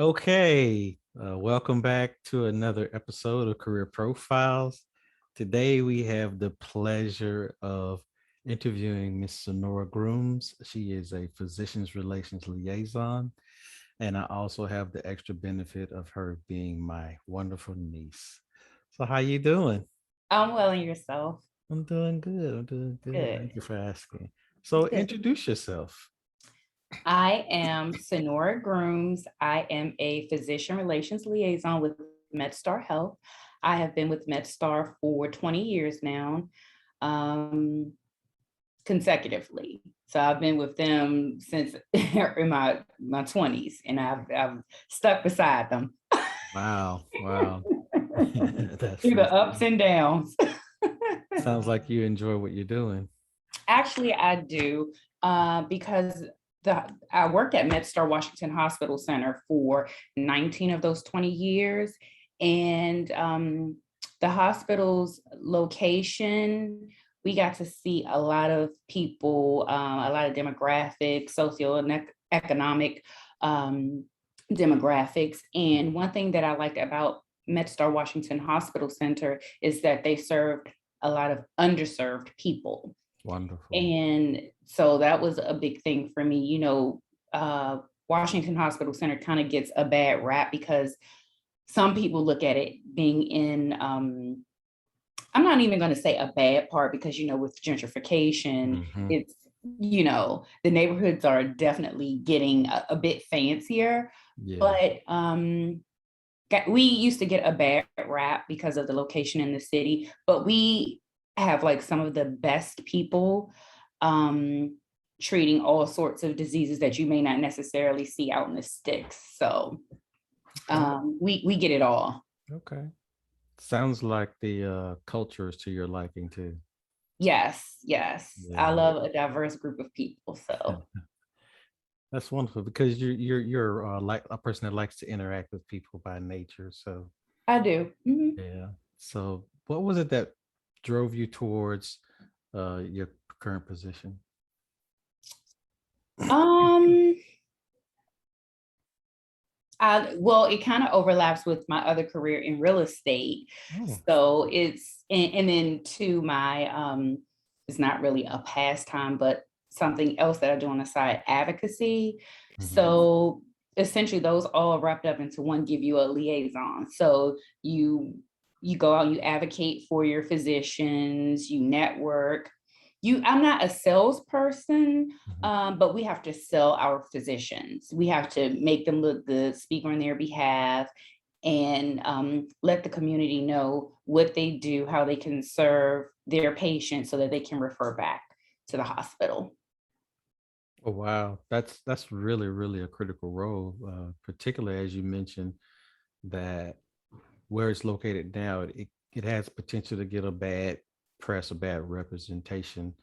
Okay, welcome back to another episode of Career Profiles. Today we have the pleasure of interviewing Miss Senora Grooms. She is a Physician's Relations Liaison, and I also have the extra benefit of her being my wonderful niece. So, how you doing? I'm well and yourself. I'm doing good. I'm doing good. Good. Thank you for asking. So, Good. introduce yourself. I am Senora Grooms. I am a physician relations liaison with MedStar Health. I have been with MedStar for 20 years now, um, consecutively. So I've been with them since in my 20s, and I've stuck beside them Wow, wow. through That's the ups and downs. sounds like you enjoy what you're doing. Actually, I do, because I worked at MedStar Washington Hospital Center for 19 of those 20 years. And the hospital's location, we got to see a lot of people, a lot of demographics, socioeconomic demographics. And one thing that I liked about MedStar Washington Hospital Center is that they served a lot of underserved people. Wonderful. And so that was a big thing for me. Washington Hospital Center kind of gets a bad rap because some people look at it being in, I'm not even going to say a bad part because, with gentrification, Hmm. it's, the neighborhoods are definitely getting a bit fancier. Yeah. But we used to get a bad rap because of the location in the city, but we have like some of the best people um, treating all sorts of diseases that you may not necessarily see out in the sticks. So Okay. we get it all. Okay. Sounds like the culture is to your liking too. Yes, yes. I Yeah. love a diverse group of people. So That's wonderful because you're like a person that likes to interact with people by nature. So I do. Mhm. yeah. So what was it that drove you towards your current position? Um, well, it kind of overlaps with my other career in real estate. Oh. So and then to my, it's not really a pastime, but something else that I do on the side, advocacy. Mhm. So essentially those all wrapped up into one give you a liaison. So you go out, you advocate for your physicians, you network. I'm not a salesperson, Mhm. but we have to sell our physicians. We have to make them look good, speak on their behalf, and let the community know what they do, how they can serve their patients so that they can refer back to the hospital. Oh, wow. That's really, really a critical role, particularly as you mentioned that where it's located now, it has potential to get a bad press, a bad representation,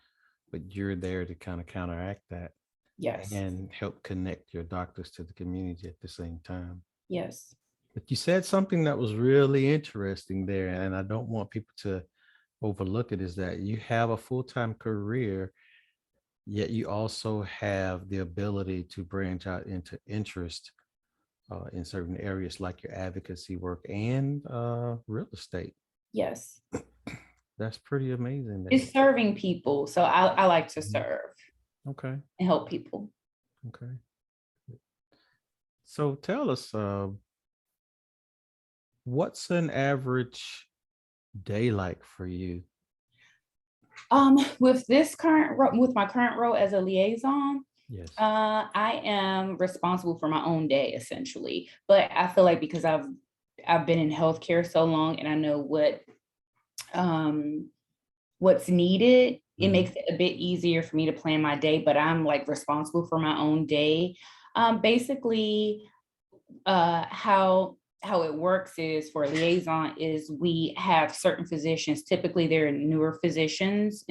but you're there to kind of counteract that Yes, and help connect your doctors to the community at the same time. yes. But you said something that was really interesting there, and I don't want people to overlook it, is that you have a full-time career, yet you also have the ability to branch out into interest in certain areas like your advocacy work and real estate. Yes. That's pretty amazing there. It's serving people. So I like to Mhm. serve Okay. and help people. Okay. So tell us, what's an average day like for you? With my current role as a liaison, Yes. I am responsible for my own day essentially. But I feel like because I've been in healthcare so long and I know um, what's needed, it Mhm. makes it a bit easier for me to plan my day. But I'm like responsible for my own day. Basically, how it works is for a liaison is we have certain physicians, typically they're newer physicians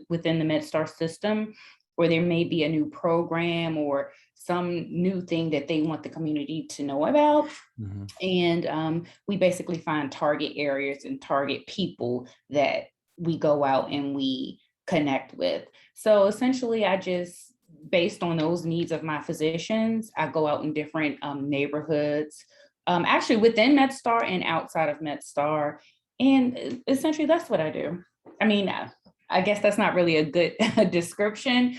within the MedStar system, or there may be a new program or some new thing that they want the community to know about. Mhm. And we basically find target areas and target people that we go out and we connect with. So essentially, I just based on those needs of my physicians, I go out in different neighborhoods, actually within MedStar and outside of MedStar. And essentially that's what I do. I mean, I guess that's not really a good description,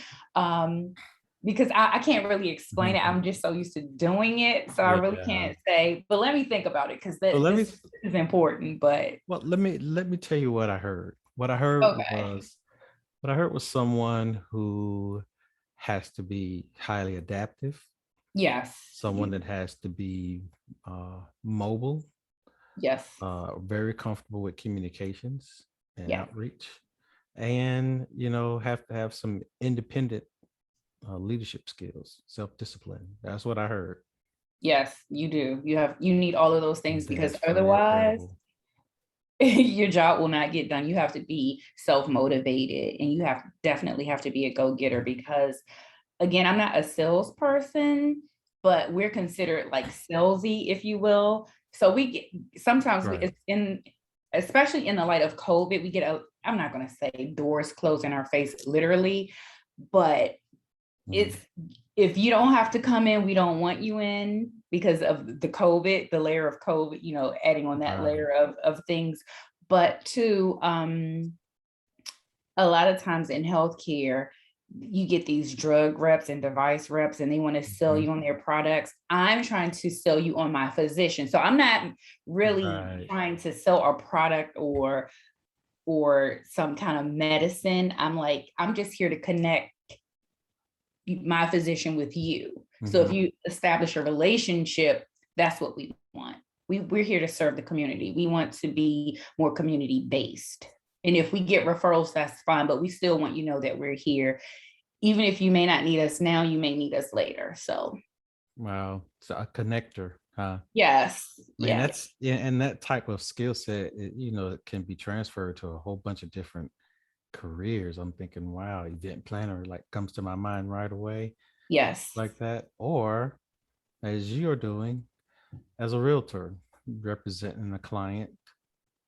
because I can't really explain it. I'm just so used to doing it. So I really Yeah. can't say, but let me think about it because So this is important. But let me tell you what I heard. okay. What I heard was someone who has to be highly adaptive, Yes. someone that has to be mobile, Yes. very comfortable with communications and Yes. outreach, and have to have some independent leadership skills, self-discipline. That's what I heard. Yes, you do. You need all of those things because That's otherwise real. your job will not get done. You have to be self-motivated and you definitely have to be a go-getter because again, I'm not a salesperson, but we're considered like salesy, if you will. So we get sometimes Right. it's in especially in the light of COVID, we get I'm not gonna say doors closed in our face literally, but Mhm. it's if you don't have to come in, we don't want you in because of the COVID, the layer of COVID, adding on that Right. layer of things. But two, a lot of times in healthcare, you get these drug reps and device reps, and they want to sell Mhm. you on their products. I'm trying to sell you on my physician. So I'm not really Right. trying to sell a product or some kind of medicine. I'm just here to connect my physician with you. So if Mhm. you establish a relationship, that's what we want. We're here to serve the community. We want to be more community based. And if we get referrals, that's fine, but we still want you to know that we're here. Even if you may not need us now, you may need us later. So Wow. So a connector, huh? yes, Man, yeah, that's yeah, and that type of skill set, it can be transferred to a whole bunch of different careers. I'm thinking, wow, event planner like comes to my mind right away, yes, like that. Or as you're doing as a realtor, representing a client,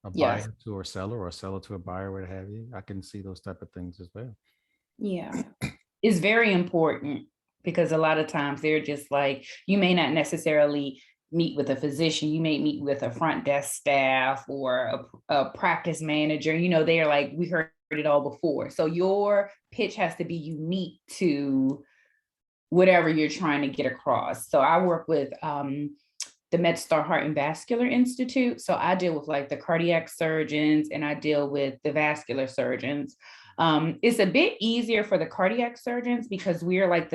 a yes, buyer to a seller, or a seller to a buyer, what have you. I can see those type of things as well. yeah. It's very important because a lot of times they're just like, you may not necessarily meet with a physician, you may meet with a front desk staff or a practice manager. They are like, we heard it all before. So your pitch has to be unique to whatever you're trying to get across. So I work with the MedStar Heart and Vascular Institute. So I deal with like the cardiac surgeons and I deal with the vascular surgeons. It's a bit easier for the cardiac surgeons because we're like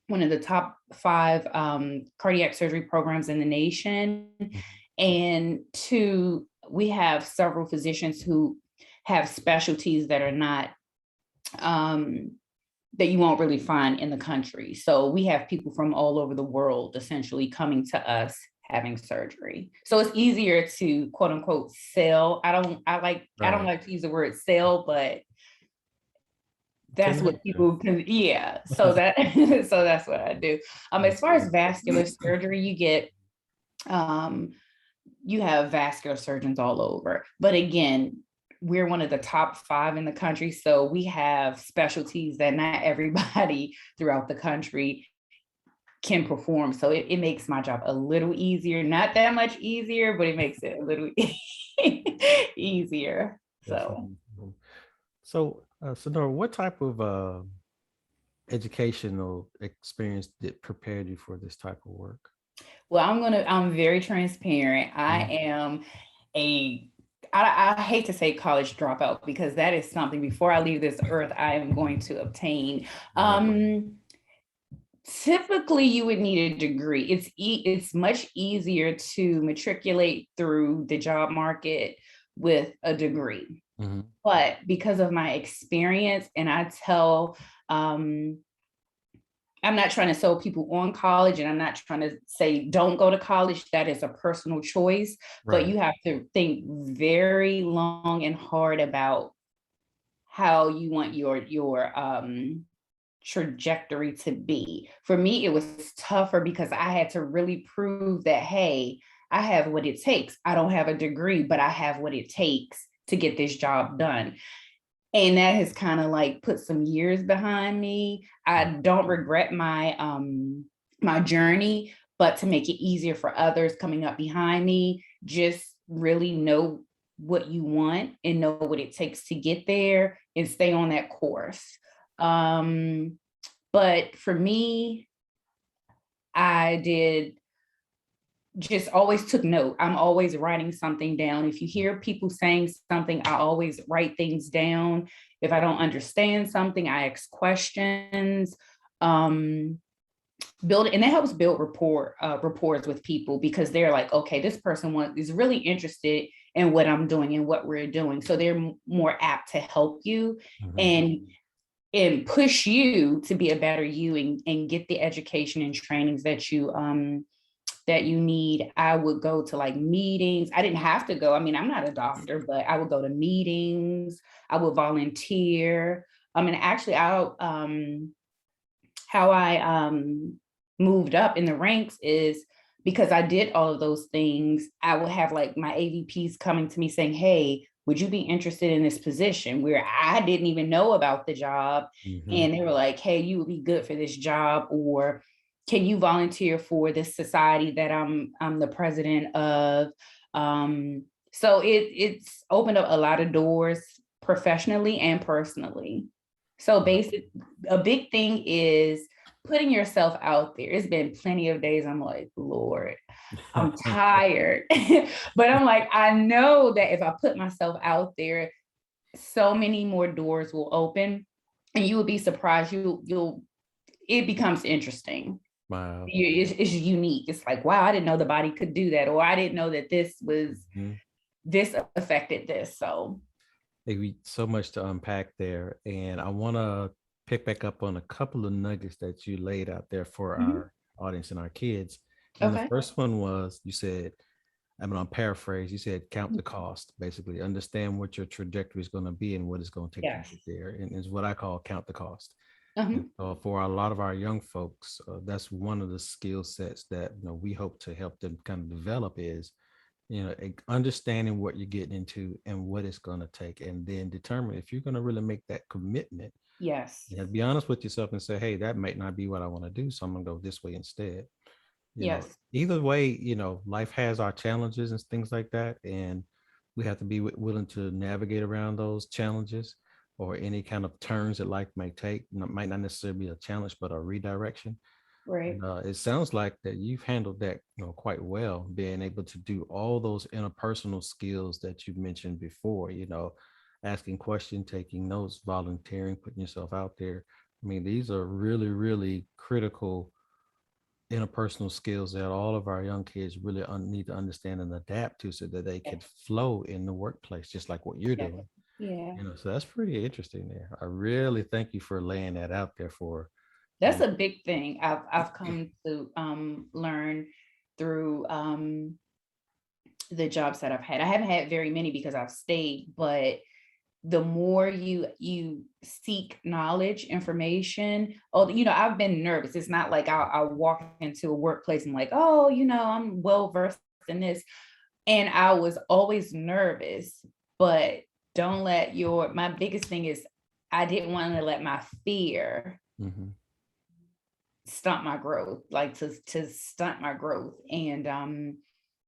one of the top five cardiac surgery programs in the nation. Mhm. And two, we have several physicians who have specialties that are not um, that you won't really find in the country. So we have people from all over the world essentially coming to us having surgery. So it's easier to quote unquote sell. I don't Right. like to use the word sell, but that's what Connector. people can, yeah. So that so that's what I do. As That's far as good. vascular surgery, um you have vascular surgeons all over. But again, we're one of the top five in the country. So we have specialties that not everybody throughout the country can perform. So it makes my job a little easier, not that much easier, but it makes it a little easier. So, Definitely. So, Sonora, what type of educational experience did prepared you for this type of work? well, I'm very transparent. I Mhm. am a, I hate to say college dropout because that is something before I leave this earth, I am going to obtain. Right. Typically you would need a degree. It's much easier to matriculate through the job market with a degree. Mhm. But because of my experience, and um, I'm not trying to sell people on college, and I'm not trying to say don't go to college. That is a personal choice, but Right. you have to think very long and hard about how you want your trajectory to be. For me, it was tougher because I had to really prove that, hey, I have what it takes. I don't have a degree, but I have what it takes to get this job done. and that has kind of like put some years behind me. I don't regret my journey, but to make it easier for others coming up behind me, just really know what you want and know what it takes to get there and stay on that course. um but for me, I did just always took note. I'm always writing something down. If you hear people saying something, I always write things down. If I don't understand something, I ask questions. Um, build and that helps build rapports with people, because they're like, okay, this person is really interested in what I'm doing and what we're doing. So they're more apt to help you Mhm. and push you to be a better you and get the education and trainings that you need. I would go to like meetings. I didn't have to go. I mean, I'm not a doctor, but I would go to meetings. I would volunteer. And actually, how I moved up in the ranks is because I did all of those things. I would have like my AVPs coming to me saying, "Hey, would you be interested in this position?" Where I didn't even know about the job, Mhm. and they were like, "Hey, you would be good for this job," or "Can you volunteer for this society that I'm the president of?" So it's opened up a lot of doors professionally and personally. So basic, a big thing is putting yourself out there. It's been plenty of days I'm like, Lord, I'm tired. But I'm like, I know that if I put myself out there, so many more doors will open, and you will be surprised. You'll it becomes interesting. Wow. It's unique. It's like, wow, I didn't know the body could do that, or I didn't know that Mhm. this affected this. So Maybe so much to unpack there. And I want to pick back up on a couple of nuggets that you laid out there for mhm. our audience and our kids. And the Okay. first one was you said, I'm going to paraphrase, you said, count the cost, basically, understand what your trajectory is going to be and what it's going to take to Yes. get there. And is what I call count the cost. And Uh-huh. so for a lot of our young folks, that's one of the skill sets that we hope to help them kind of develop is understanding what you're getting into and what it's going to take, and then determine if you're going to really make that commitment. Yes. You have to be honest with yourself and say, hey, that might not be what I want to do, so I'm going to go this way instead. Yes. Either way, life has our challenges and things like that, and we have to be willing to navigate around those challenges or any kind of turns that life may take. Might not necessarily be a challenge, but a redirection. Right. And it sounds like that you've handled that, quite well, being able to do all those interpersonal skills that you mentioned before, asking questions, taking notes, volunteering, putting yourself out there. I mean, these are really, really critical interpersonal skills that all of our young kids really need to understand and adapt to so that they Yeah. could flow in the workplace, just like what you're Yeah. doing. Yeah. So that's pretty interesting there. I really thank you for laying that out there for, That's a big thing. I've come to learn through the jobs that I've had. I haven't had very many because I've stayed, but the more you seek knowledge, information. Oh, I've been nervous. It's not like I'll walk into a workplace and like, oh, I'm well versed in this. And I was always nervous, but don't let my biggest thing is I didn't want to let my fear Mhm. stunt my growth, like to stunt my growth. And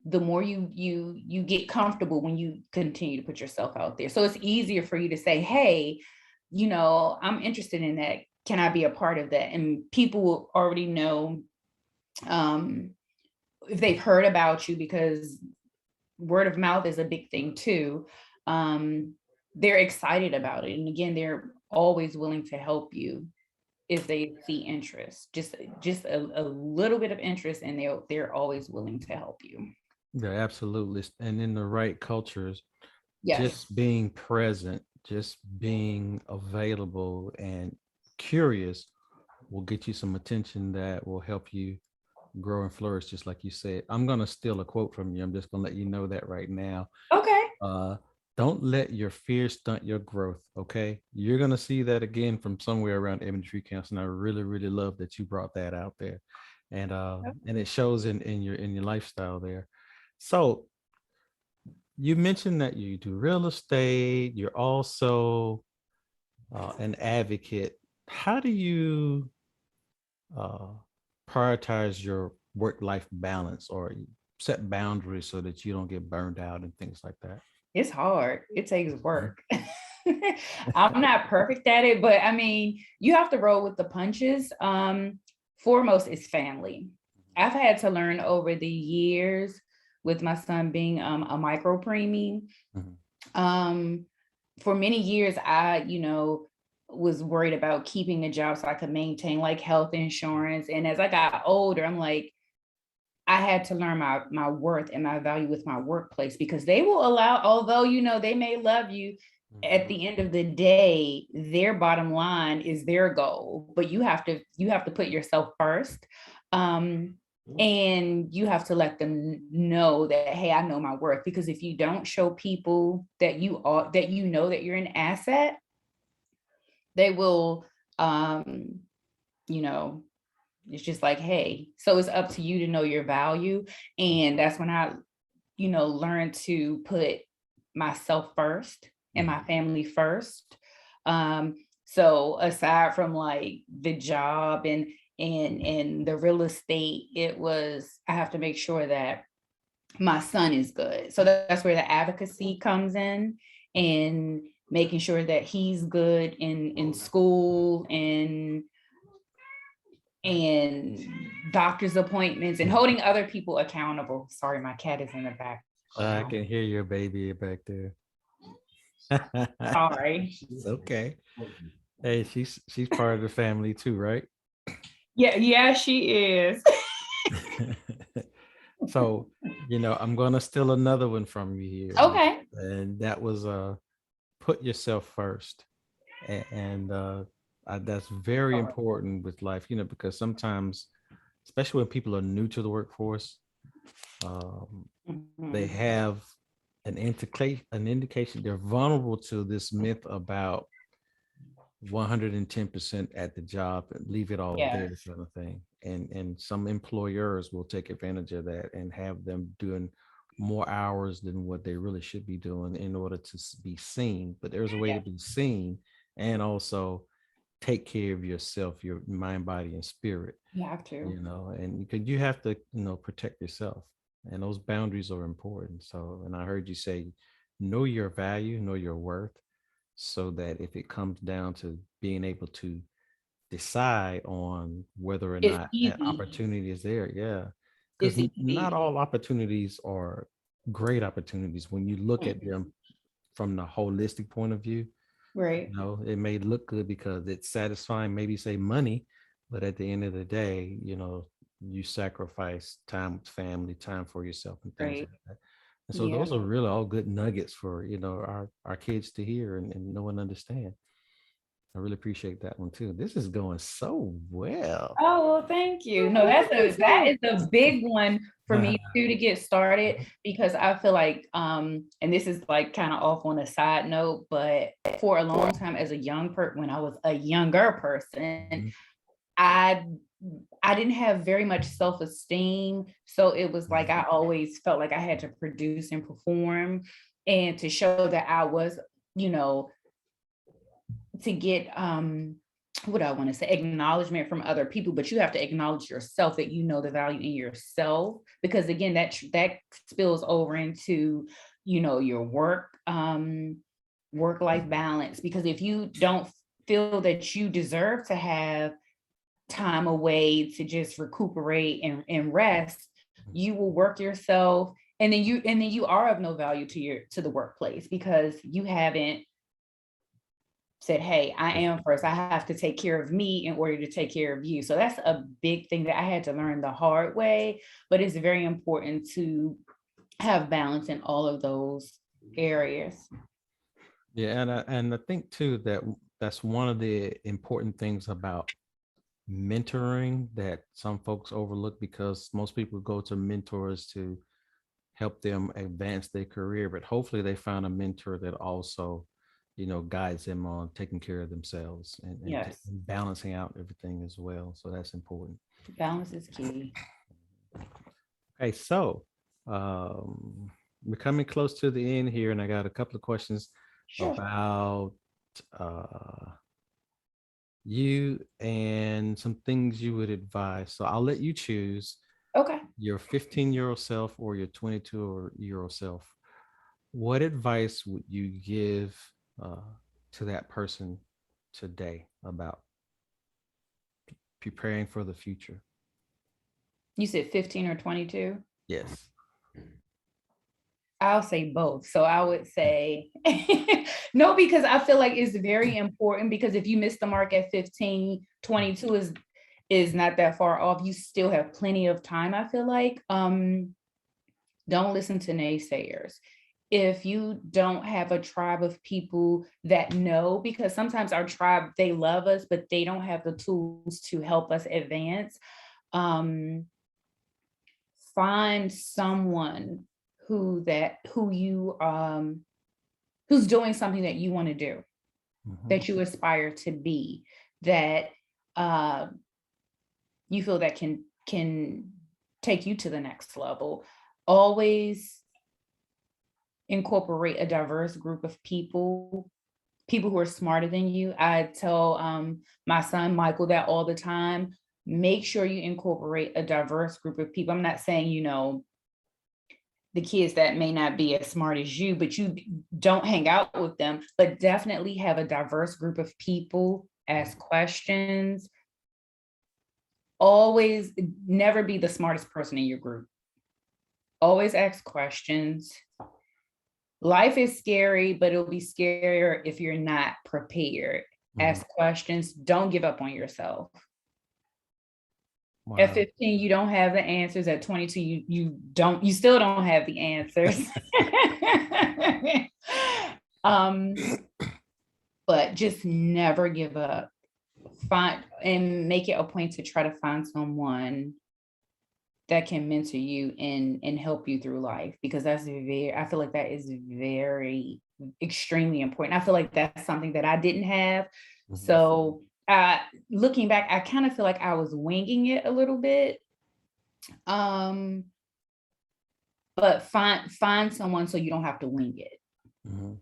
the more you get comfortable when you continue to put yourself out there. So it's easier for you to say, hey, I'm interested in that. Can I be a part of that? And people will already know um if they've heard about you, because word of mouth is a big thing too. They're excited about it. And again, they're always willing to help you if they see interest, just a little bit of interest, and they're always willing to help you. Yeah, absolutely. And in the right cultures, Yes. just being present, just being available and curious will get you some attention that will help you grow and flourish, just like you said. I'm going to steal a quote from you. I'm just going to let you know that right now. Okay. Uh, don't let your fear stunt your growth. Okay. You're going to see that again from somewhere around Tree Council. And I really, really love that you brought that out there. And it shows in your lifestyle there. So you mentioned that you do real estate. You're also an advocate, how do you uh, prioritize your work-life balance or set boundaries so that you don't get burned out and things like that? It's hard. It takes Mhm. work. I'm not perfect at it, but I mean, you have to roll with the punches. Foremost is family. I've had to learn over the years with my son being a micro preemie. Mhm. Um, for many years, I, was worried about keeping a job so I could maintain like health insurance. And as I got older, I'm like, I had to learn my worth and my value with my workplace because they will allow, although they may love you, at Mhm. the end of the day, their bottom line is their goal. But you have to put yourself first. Um, and you have to let them know that, hey, I know my worth. Because if you don't show people that you know that you're an asset, they will you know it's just like, hey, so it's up to you to know your value. And that's when I, learned to put myself first and Mhm. my family first. So aside from like the job and the real estate, it was, I have to make sure that my son is good. So that's where the advocacy comes in, and making sure that he's good in school and doctor's appointments and holding other people accountable. Sorry, my cat is in the I background. can hear your baby back there. Sorry. It's okay. Hey, she's part of the family too, right? Yeah, yeah, she is. So, I'm gonna steal another one from you here, Okay. and that was put yourself first. And that's very important with life, because sometimes, especially when people are new to the workforce, um, they Mhm. have an indication they're vulnerable to this myth about 110% at the job and leave it all Yeah, there kind of thing. And some employers will take advantage of that and have them doing more hours than what they really should be doing in order to be seen. But there's a way yeah, to be seen and also take care of yourself, your mind, body, and spirit, you have to. and because you have to, protect yourself. And those boundaries are important. So, and I heard you say, know your value, know your worth, so that if it comes down to being able to decide on whether or It's not that easy. opportunity is there, yeah, because It's not easy. all opportunities are great opportunities when you look at them from the holistic point of view. Right. It may look good because it's satisfying, maybe say money, but at the end of the day, you sacrifice time with family, time for yourself, and things Right. like that. And so Yeah. those are really all good nuggets for our kids to hear and know and understand. I really appreciate that one too. This is going so well. Oh, well, thank you. No, that Woo-hoo. is a big one for me too to get started, because I feel like and this is like kind of off on a side note, but for a long time as a when I was a younger person, Mhm, I I didn't have very much self-esteem. So it was like mhm, I always felt like I had to produce and perform and to show that I was, you know, to get what I want to say, acknowledgement from other people, but you have to acknowledge yourself, that you know the value in yourself, because again, that spills over into, your work life balance. Because if you don't feel that you deserve to have time away to just recuperate and rest, you will work yourself, and then you are of no value to the workplace, because you haven't said, hey, I am first. I have to take care of me in order to take care of you. So that's a big thing that I had to learn the hard way. But it's very important to have balance in all of those areas. yeah, and I think too that that's one of the important things about mentoring that some folks overlook, because most people go to mentors to help them advance their career, but hopefully they find a mentor that also, guides them on taking care of themselves Yes, and balancing out everything as well. So that's important. balance is key. Okay, so we're coming close to the end here, and I got a couple of questions Sure. about uh, you and some things you would advise. So I'll let you choose Okay. your 15-year-old self or your 22-year-old self. What advice would you give to that person today about preparing for the future? You said 15 or 22? Yes. I'll say both. So I would say no, because I feel like it's very important, because if you miss the mark at 15, 22 is not that far off. You still have plenty of time, I feel like. Don't listen to naysayers. If you don't have a tribe of people that know, because sometimes our tribe, they love us, but they don't have the tools to help us advance. Um, Find someone who you who's doing something that you want to do, Mhm. that you aspire to be, that uh you feel that can take you to the next level. Always incorporate a diverse group of people, people who are smarter than you. I tell my son Michael that all the time. Make sure you incorporate a diverse group of people. I'm not saying, the kids that may not be as smart as you, but you don't hang out with them, but definitely have a diverse group of people, ask questions. Always never be the smartest person in your group. Always ask questions. Life is scary, but it'll be scarier if you're not prepared. Mhm. Ask questions. Don't give up on yourself. At Wow. 15, you don't have the answers. At 22, you still don't have the answers. um, but just never give up. Find and make it a point to try to find someone that can mentor you and help you through life, because I feel like that is very extremely important. I feel like that's something that I didn't have. Mhm. So looking back, I kind of feel like I was winging it a little bit. Um, but find someone so you don't have to wing it. Mhm.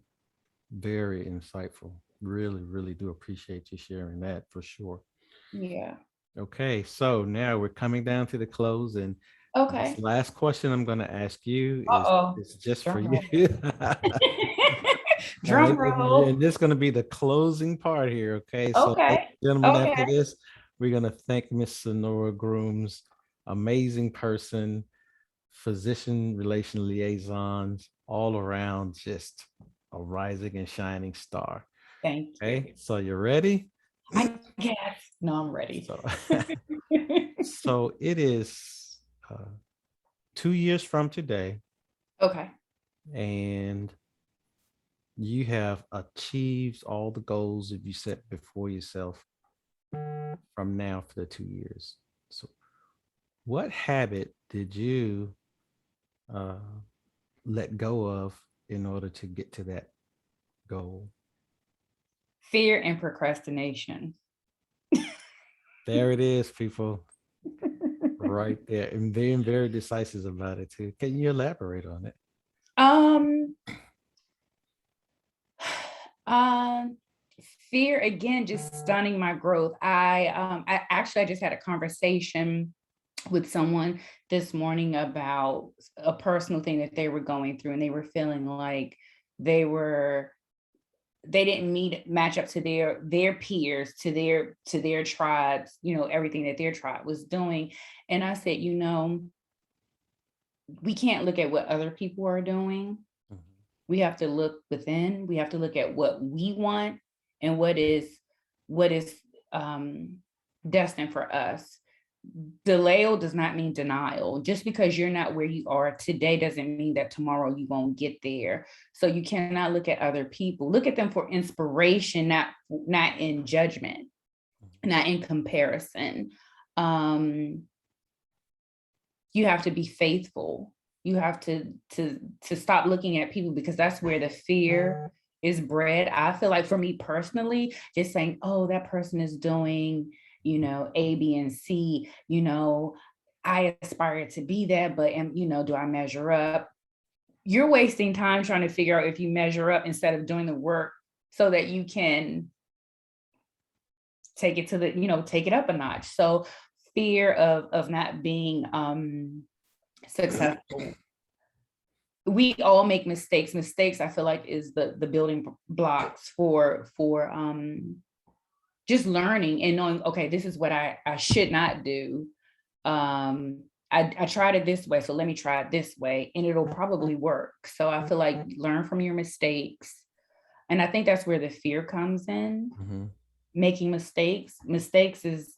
Very insightful. Really, really do appreciate you sharing that for sure. Yeah. Okay, so now we're coming down to the close, and this Okay. last question I'm going to ask you Uh-oh. is just for Drum you. roll. All right, Drum roll. and this is going to be the closing part here. Okay, so ladies Okay. and gentlemen, after Okay. this, we're going to thank Miss Senora Grooms, amazing person, physician relation liaisons, all around, just a rising and shining star. Thank you. Okay, so you ready? I guess. No, I'm ready. So, so it is 2 years from today, Okay. and you have achieved all the goals that you set before yourself from now for the 2 years. So, what habit did you uh, let go of in order to get to that goal? Fear and procrastination. There it is, people, right there, and being very decisive about it too. Can you elaborate on it? Um, um, Fear again, just stunning my growth. I just had a conversation with someone this morning about a personal thing that they were going through, and they were feeling like they were they didn't match up to their peers, to their tribes, everything that their tribe was doing. And I said, we can't look at what other people are doing. Mhm. We have to look within. We have to look at what we want and what is um destined for us. Delay does not mean denial. Just because you're not where you are today doesn't mean that tomorrow you won't get there. So you cannot look at other people. Look at them for inspiration, not in judgment, not in comparison. Um, you have to be faithful. You have to stop looking at people, because that's where the fear is bred. I feel like for me personally, just saying, oh, that person is doing, A, B, and C, I aspire to be that, but do I measure up? You're wasting time trying to figure out if you measure up instead of doing the work so that you can take it to the, take it up a notch. So fear of not being successful. We all make mistakes. Mistakes, I feel like, is the building blocks for just learning and knowing, okay, this is what I should not do. I tried it this way, so let me try it this way, and it'll probably work. So I feel like learn from your mistakes. And I think that's where the fear comes in. Mhm. Making mistakes. Mistakes is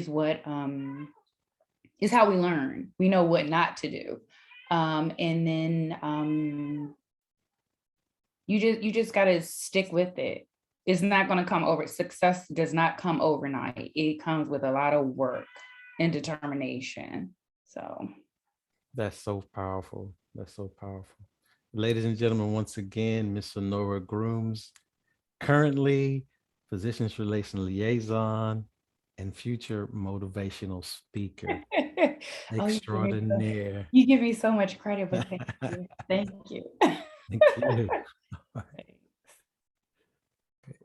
what is how we learn. We know what not to do. And then you just gotta stick with it. It's not gonna come over. Success does not come overnight. It comes with a lot of work and determination. So That's so powerful. That's so powerful. Ladies and gentlemen, once again, Miss Senora Grooms, currently Physicians Relations Liaison and future motivational speaker oh, extraordinaire. you give me so much credit, but thank you. Thank you. Thank you.